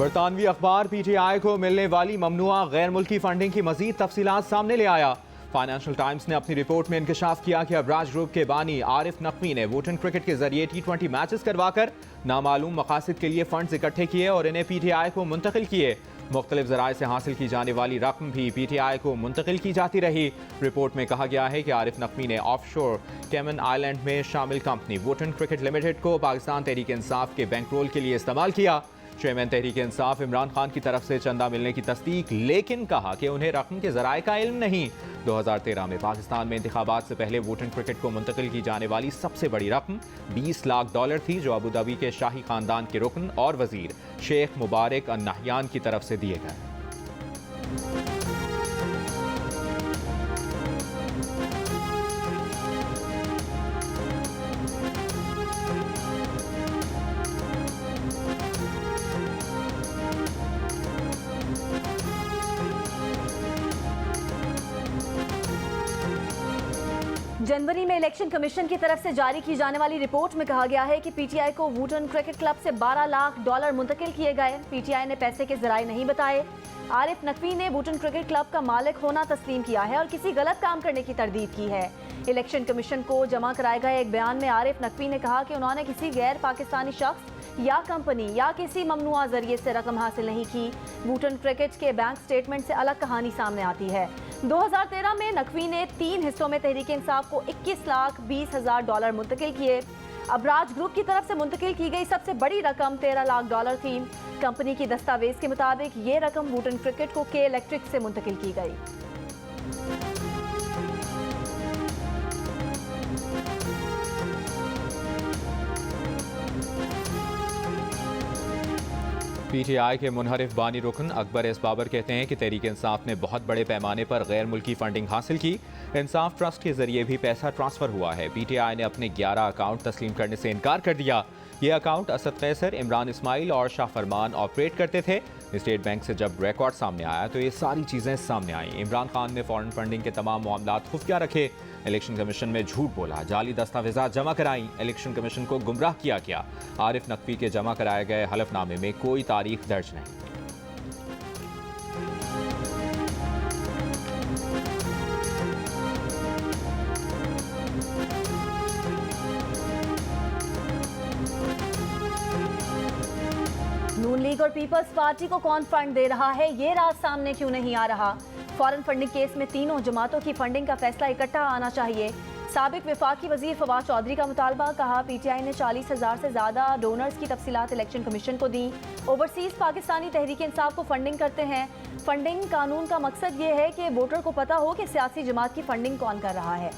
बरतानवी अखबार PTI को मिलने वाली ममनुआ गैर मुल्की फंडिंग की मजीद तफसीलात सामने ले आया। फाइनेंशियल टाइम्स ने अपनी रिपोर्ट में इंकशाफ किया कि अबराज ग्रुप के बानी आरिफ नकवी ने वोटन क्रिकेट के जरिए T20 मैचेस करवाकर नामालूम मकासद के लिए फंड्स इकट्ठे किए और इन्हें PTI को मुंतकिल किए। मुख्तलिफ ज़राए से हासिल की जाने वाली रकम भी PTI को मुंतकिल की जाती रही। रिपोर्ट में कहा गया है कि आरिफ नकवी ने ऑफशोर कैमन आइलैंड में शामिल कंपनी वोटन क्रिकेट लिमिटेड को पाकिस्तान तहरीक इंसाफ के बैंक रोल के लिए इस्तेमाल किया। चेयरमैन तहरीक इंसाफ इमरान खान की तरफ से चंदा मिलने की तस्दीक, लेकिन कहा कि उन्हें रकम के जराए का इल्म नहीं। 2013 में पाकिस्तान में इंतखाबात से पहले वोटन क्रिकेट को मुंतकिल की जाने वाली सबसे बड़ी रकम $20 लाख थी, जो अबू धाबी के शाही खानदान के रुकन और वजीर शेख मुबारक अन नहयान की तरफ से दिए गए। जनवरी में इलेक्शन कमीशन की तरफ से जारी की जाने वाली रिपोर्ट में कहा गया है कि PTI को वोटन क्रिकेट क्लब से $12 लाख मुंतकिल किए गए। PTI ने पैसे के जराए नहीं बताए। आरिफ नकवी ने वोटन क्रिकेट क्लब का मालिक होना तस्लीम किया है और किसी गलत काम करने की तरदीद की है। इलेक्शन कमीशन को जमा कराए गए एक बयान में आरिफ नकवी ने कहा कि उन्होंने किसी गैर पाकिस्तानी शख्स या कंपनी या किसी ममनुआ जरिए से रकम हासिल नहीं की। वोटन क्रिकेट के बैंक स्टेटमेंट से अलग कहानी सामने आती है। 2013 में नकवी ने 3 हिस्सों में तहरीक इंसाफ को $21,20,000 मुंतकिल किए। अबराज ग्रुप की तरफ से मुंतकिल की गई सबसे बड़ी रकम $13 लाख थी। कंपनी की दस्तावेज के मुताबिक ये रकम वोटन क्रिकेट को के इलेक्ट्रिक से मुंतकिल की गई। PTI के मुनहरिफ बानी रुकन अकबर एस बाबर कहते हैं कि तहरीक इंसाफ ने बहुत बड़े पैमाने पर गैर मुल्की फंडिंग हासिल की। इंसाफ ट्रस्ट के जरिए भी पैसा ट्रांसफर हुआ है। PTI ने अपने 11 अकाउंट तस्लीम करने से इनकार कर दिया। ये अकाउंट असद कैसर, इमरान इस्माइल और शाह फरमान ऑपरेट करते थे। स्टेट बैंक से जब रिकॉर्ड सामने आया तो ये सारी चीज़ें सामने आईं। इमरान खान ने फॉरेन फंडिंग के तमाम मामलात खुफिया रखे। इलेक्शन कमीशन में झूठ बोला, जाली दस्तावेजात जमा कराई। इलेक्शन कमीशन को गुमराह किया गया। आरिफ नकवी के जमा कराए गए हलफनामे में कोई तारीख दर्ज नहीं। नून लीग और पीपल्स पार्टी को कौन फंड दे रहा है, ये राज सामने क्यों नहीं आ रहा। फॉरेन फंडिंग केस में तीनों जमातों की फंडिंग का फैसला इकट्ठा आना चाहिए। साबिक वफाकी वजीर फवाद चौधरी का मुतालबा। कहा PTI ने 40,000 से ज्यादा डोनर्स की तफसीलात इलेक्शन कमीशन को दी। ओवरसीज पाकिस्तानी तहरीक इंसाफ को फंडिंग करते हैं। फंडिंग कानून का मकसद ये है कि वोटर को पता हो कि सियासी जमात की फंडिंग कौन कर रहा है।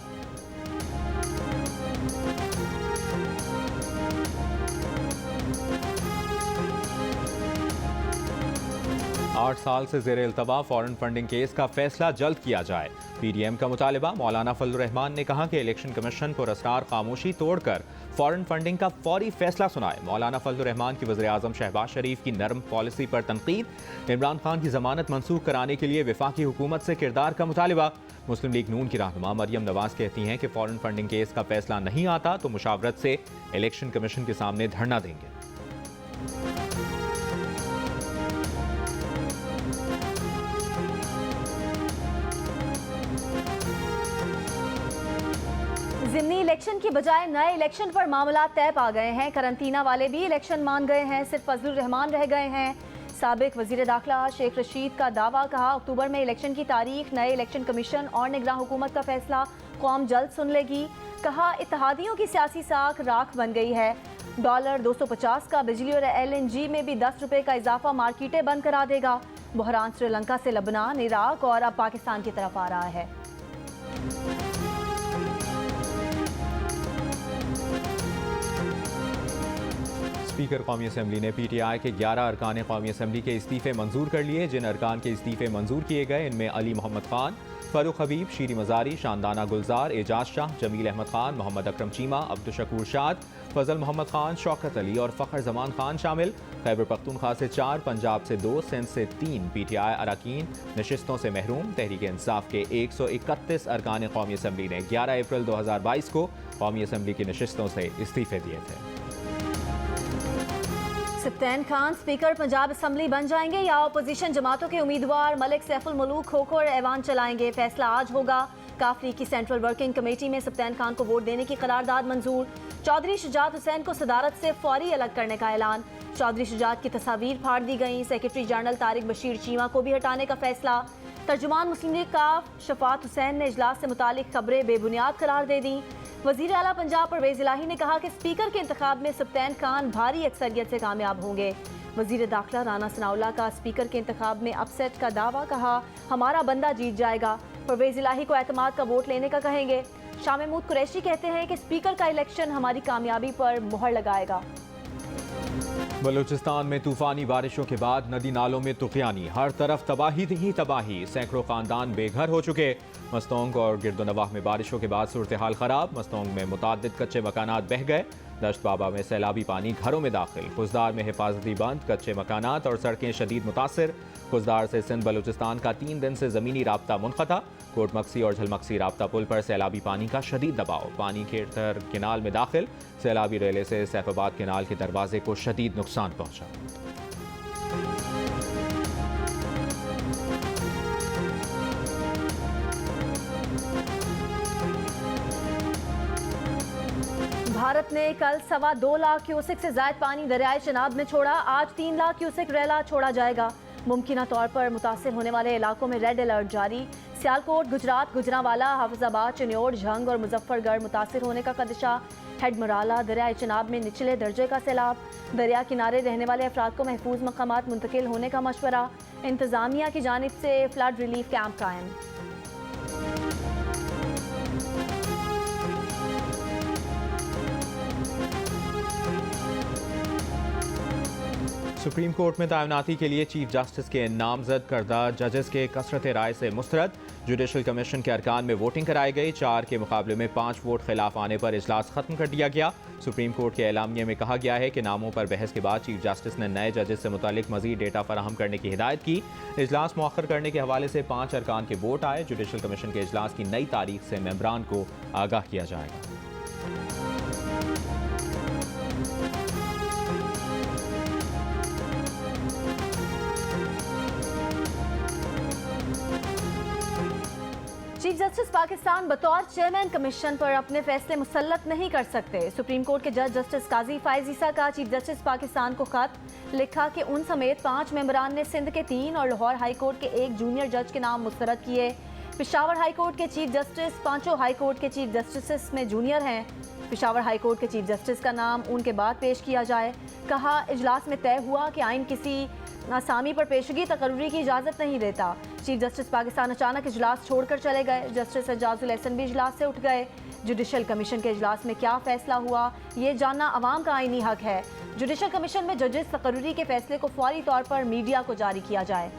8 साल से ज़ेर इल्तवा फॉरेन फंडिंग केस का फैसला जल्द किया जाए। PDM का मुतालबा। मौलाना फजल रहमान ने कहा कि इलेक्शन कमीशन पुरस्कार खामोशी तोड़कर फॉरेन फंडिंग का फौरी फैसला सुनाए। मौलाना फजल रहमान की वज़ीर आज़म शहबाज शरीफ की नरम पॉलिसी पर तनकीद। इमरान खान की जमानत मनसूख कराने के लिए वफाकी हुकूमत से किरदार का मुतालबा। मुस्लिम लीग नून की रहनुमा मरियम नवाज कहती हैं कि फॉरेन फंडिंग केस का फैसला नहीं आता तो मुशावरत से इलेक्शन कमीशन के सामने धरना देंगे। ज़िमनी इलेक्शन की बजाय नए इलेक्शन पर मामला तय पा गए हैं। करंटीना वाले भी इलेक्शन मान गए हैं, सिर्फ फजलुर रहमान रह गए हैं। साबिक वजीर दाखिला शेख रशीद का दावा। कहा अक्टूबर में इलेक्शन की तारीख, नए इलेक्शन कमीशन और निगरान हुकूमत का फैसला कौम जल्द सुन लेगी। कहा इत्तेहादियों की सियासी साख राख बन गई है। डॉलर 250 का बिजली और LNG में भी 10 रुपये का इजाफा मार्केटें बंद करा देगा। बहरान श्रीलंका से लबनान, इराक और अब पाकिस्तान की तरफ आ रहा है। स्पीकर कौमी असम्बली ने PTI के 11 अरकान कौमी असम्बली के इस्तीफ़े मंजूर कर लिए। जिन अरकान के इस्तीफ़े मंजूर किए गए इनमें अली मोहम्मद खान, फ़ारूक हबीब, शीरी मज़ारी, शानदाना गुलजार, एजाज शाह, जमील अहमद खान, मोहम्मद अकरम चीमा, अब्दुल शकूर शाद, फजल मोहम्मद खान, शौकत अली और फ़खर जमान खान शामिल। खैबर पख्तूनख्वा से 4, पंजाब से 2, सिंध से 3 PTI अरकान नशिस्तों से महरूम। तहरीक इंसाफ के 131 अरकान कौमी असम्बली ने 11 अप्रैल 2022 को कौमी असम्बली की नशिस्तों से इस्तीफ़े दिए थे। सत्तैन खान स्पीकर पंजाब असम्बली बन जाएंगे या अपोजिशन जमातों के उम्मीदवार मलिक सैफुल मलूक होकर ऐवान चलाएंगे, फैसला आज होगा। काफरी की सेंट्रल वर्किंग कमेटी में सत्तैन खान को वोट देने की करारदाद मंजूर। चौधरी शुजात हुसैन को सदारत से फौरी अलग करने का ऐलान। चौधरी शुजात की तस्वीर फाड़ दी गई। सेक्रेटरी जनरल तारिक बशीर चीमा को भी हटाने का फैसला। तर्जुमान मुस्लिम लीग काफ शफात हुसैन ने इजलास से मुतालिक खबरें बेबुनियाद करार दे दी। वजीर आला पंजाब परवेज इलाही ने कहा कि स्पीकर के इंतखाब में सत्तैन खान भारी अक्सरियत से कामयाब होंगे। वजीर दाखिला राना सनाउल्लाह का स्पीकर के इंतखाब में अपसेट का दावा, कहा हमारा बंदा जीत जाएगा। परवेज इलाही को एतमाद का वोट लेने का कहेंगे। शाह महमूद कुरैशी कहते हैं कि स्पीकर का इलेक्शन हमारी कामयाबी पर मुहर लगाएगा। बलूचिस्तान में तूफानी बारिशों के बाद नदी नालों में तुगयानी, हर तरफ तबाही ही तबाही, सैकड़ों खानदान बेघर हो चुके। मस्तोंग और गिरदोनवाह में बारिशों के बाद सूरत हाल खराब। मस्तोंग में मुताद्दिद कच्चे मकानात बह गए। दश्त बाबा में सैलाबी पानी घरों में दाखिल। खुजदार में हिफाजती बंद, कच्चे मकानात और सड़कें शदीद मुतासिर। खुजदार से सिंध बलूचिस्तान का 3 दिन से ज़मीनी राब्ता मुनक़ता। कोटमक्सी और झलमक्सी राब्ता पुल पर सैलाबी पानी का शदीद दबाव। पानी खेतर केनाल में दाखिल। सैलाबी रेले से सैफाबाद केनाल के दरवाजे को शदीद नुकसान पहुंचा। भारत ने कल 2.25 लाख क्यूसेक से ज्यादा पानी दरियाए चनाब में छोड़ा। आज 3 लाख क्यूसेक रेला छोड़ा जाएगा। मुमकिना तौर पर मुतासिर होने वाले इलाकों में रेड अलर्ट जारी। सियालकोट, गुजरात, गुजरांवाला, हाफिजाबाद, चिन्योट, झंग और मुजफ्फरगढ़ मुतासिर होने का खदशा। हेडमराला दरियाए चनाब में निचले दर्जे का सैलाब। दरिया किनारे रहने वाले अफराद को महफूज मकामात मुंतकिल होने का मशवरा। इंतजामिया की जानिब से फ्लड रिलीफ कैंप कायम। सुप्रीम कोर्ट में तैनाती के लिए चीफ जस्टिस के नामजद करदा जजेस के कसरत राय से मुस्तरद। जुडिशल कमीशन के अरकान में वोटिंग कराई गई। 4 के मुकाबले में 5 वोट खिलाफ आने पर इजलास खत्म कर दिया गया। सुप्रीम कोर्ट के एलामिया में कहा गया है कि नामों पर बहस के बाद चीफ जस्टिस ने नए जजेस से मुतालिक मजीद डेटा फराहम करने की हिदायत की। इजलास मुअख्खर करने के हवाले से 5 अरकान के वोट आए। जुडिशल कमीशन के इजलास की नई तारीख से मेंबरान को आगाह किया जाएगा। चीफ जस्टिस पाकिस्तान बतौर चेयरमैन कमीशन पर अपने फैसले मुसल्लत नहीं कर सकते। सुप्रीम कोर्ट के जज जस्टिस काजी फायज ईसा का चीफ जस्टिस पाकिस्तान को खत लिखा कि उन समेत 5 मेंबरान ने सिंध के 3 और लाहौर हाई कोर्ट के 1 जूनियर जज के नाम मुस्तरद किए। पेशावर हाई कोर्ट के चीफ जस्टिस 5 हाई कोर्ट के चीफ जस्टिस में जूनियर हैं। पेशावर हाई कोर्ट के चीफ जस्टिस का नाम उनके बाद पेश किया जाए। कहा इजलास में तय हुआ कि आइन किसी आसामी पर पेशगी तकर्री की इजाज़त नहीं देता। चीफ जस्टिस पाकिस्तान अचानक इजलास छोड़कर चले गए। जस्टिस एजाजुल एहसन भी इजलास से उठ गए। जुडिशल कमीशन के इजलास में क्या फैसला हुआ ये जानना अवाम का आईनी हक है। जुडिशल कमीशन में जजेस तकर्री के फैसले को फौरी तौर पर मीडिया को जारी किया जाए।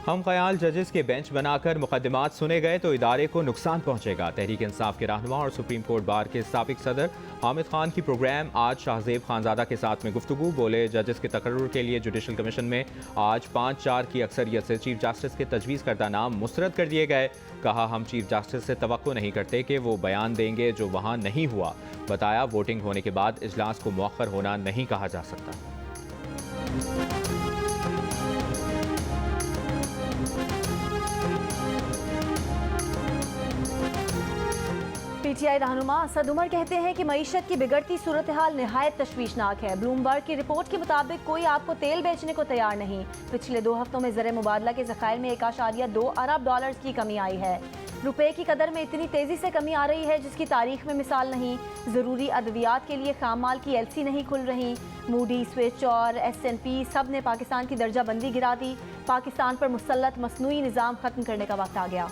हम ख्याल जजेस के बेंच बनाकर मुकदमात सुने गए तो इदारे को नुकसान पहुंचेगा। तहरीक इंसाफ के रहनुमा और सुप्रीम कोर्ट बार के साबिक सदर हामिद खान की प्रोग्राम आज शाहजेब खानजादा के साथ में गुफ्तगू। बोले जजेस के तकर्रुर के लिए जुडिशल कमीशन में आज 5-4 की अक्सरियत से चीफ जस्टिस के तजवीज़ करदा नाम मुस्तरद कर दिए गए। कहा हम चीफ जस्टिस से तवक्को नहीं करते कि वो बयान देंगे जो वहाँ नहीं हुआ। बताया वोटिंग होने के बाद इजलास को मौखर होना नहीं कहा जा सकता। पीटीआई रहनुमा असद उमर कहते हैं कि मईशत की बिगड़ती सूरत हाल निहायत तशवीशनाक है। ब्लूमबर्ग की रिपोर्ट के मुताबिक कोई आपको तेल बेचने को तैयार नहीं। पिछले 2 हफ्तों में ज़र मुबादला के ज़खायर में 1.2 अरब डॉलर्स की कमी आई है। रुपए की कदर में इतनी तेज़ी से कमी आ रही है जिसकी तारीख में मिसाल नहीं। ज़रूरी अद्वियात के लिए खाम माल की एलसी नहीं खुल रही। मूडी, स्विच और S&P सब ने पाकिस्तान की दर्जा बंदी गिरा दी। पाकिस्तान पर मुसल्लत मसनूई निज़ाम ख़त्म करने का वक्त आ गया।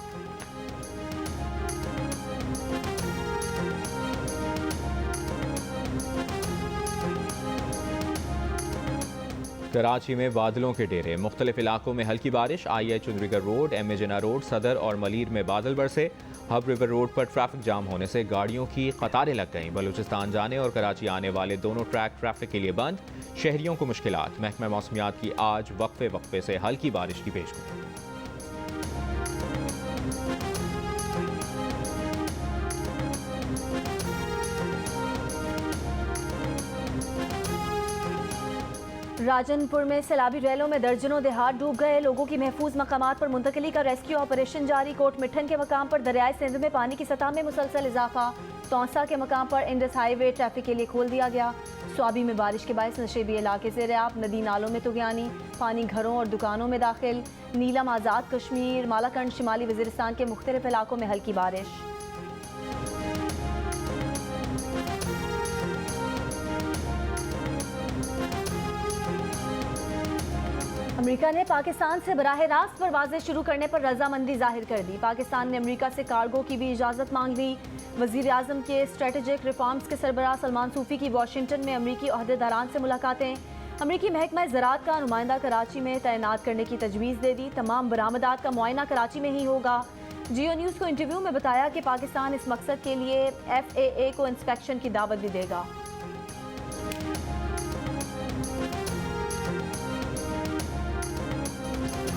कराची में बादलों के डेरे, मुख्तलिफ इलाकों में हल्की बारिश। I Chundrigar road, M A Jinnah road, Saddar और मलीर में बादल बरसे। हब रिवर रोड पर ट्रैफिक जाम होने से गाड़ियों की कतारें लग गईं। बलूचिस्तान जाने और कराची आने वाले दोनों ट्रैक ट्रैफिक के लिए बंद। शहरियों को मुश्किलात। महकमा मौसमियात की आज वक्फे वक्फे से हल्की बारिश की पेशगोई। राजनपुर में सैलाबी रैलों में दर्जनों देहात डूब गए। लोगों की महफूज मकामात पर मुंतकिली का रेस्क्यू ऑपरेशन जारी। कोट मिठन के मकाम पर दरियाए सिंध में पानी की सतह में मुसलसल इजाफा। तौसा के मकाम पर इंडस हाईवे ट्रैफिक के लिए खोल दिया गया। स्वाबी में बारिश के बायस नशेबी इलाके से रयाब, नदी नालों में तुगयानी, पानी घरों और दुकानों में दाखिल। नीलम आज़ाद कश्मीर, मालाकंड, शिमाली वज़ीरिस्तान के मुख्तलिफ इलाकों में हल्की बारिश। अमेरिका ने पाकिस्तान से बराह रास्त परवाजें शुरू करने पर रजामंदी जाहिर कर दी। पाकिस्तान ने अमेरिका से कार्गो की भी इजाज़त मांग ली। वज़ीर आज़म के स्ट्रेटेजिक रिफॉर्म्स के सरबराह सलमान सूफी की वाशिंगटन में अमेरिकी ओहदेदारान से मुलाकातें। अमेरिकी महकमा ज़राअत का नुमाइंदा कराची में तैनात करने की तजवीज़ दे दी। तमाम बरामदात का मुआयना कराची में ही होगा। जियो न्यूज़ को इंटरव्यू में बताया कि पाकिस्तान इस मकसद के लिए FAA को इंस्पेक्शन की दावत भी देगा।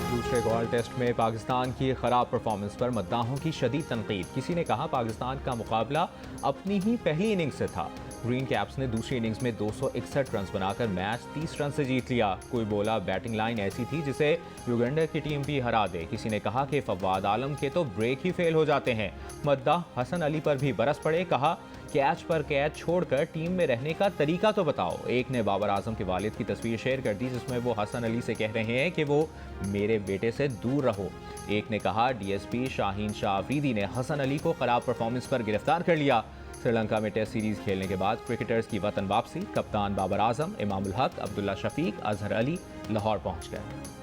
दूसरे गोल टेस्ट में पाकिस्तान की खराब परफॉर्मेंस पर मद्दाहों की शदीद तनकीद। किसी ने कहा पाकिस्तान का मुकाबला अपनी ही पहली इनिंग्स से था। ग्रीन कैप्स ने दूसरी इनिंग्स में 261 रन बनाकर मैच 30 रन से जीत लिया। कोई बोला बैटिंग लाइन ऐसी थी जिसे युगांडा की टीम भी हरा दे। किसी ने कहा कि फवाद आलम के तो ब्रेक ही फेल हो जाते हैं। मद्दाह हसन अली पर भी बरस पड़े। कहा कैच पर कैच छोड़कर टीम में रहने का तरीका तो बताओ। एक ने बाबर आजम के वालिद की तस्वीर शेयर कर दी जिसमें वो हसन अली से कह रहे हैं कि वो मेरे बेटे से दूर रहो। एक ने कहा DSP शाहीन शाह अफरीदी ने हसन अली को खराब परफॉर्मेंस पर गिरफ्तार कर लिया। श्रीलंका में टेस्ट सीरीज खेलने के बाद क्रिकेटर्स की वतन वापसी। कप्तान बाबर आजम, इमामुल हक, अब्दुल्ला शफीक, अजहर अली लाहौर पहुंच गए।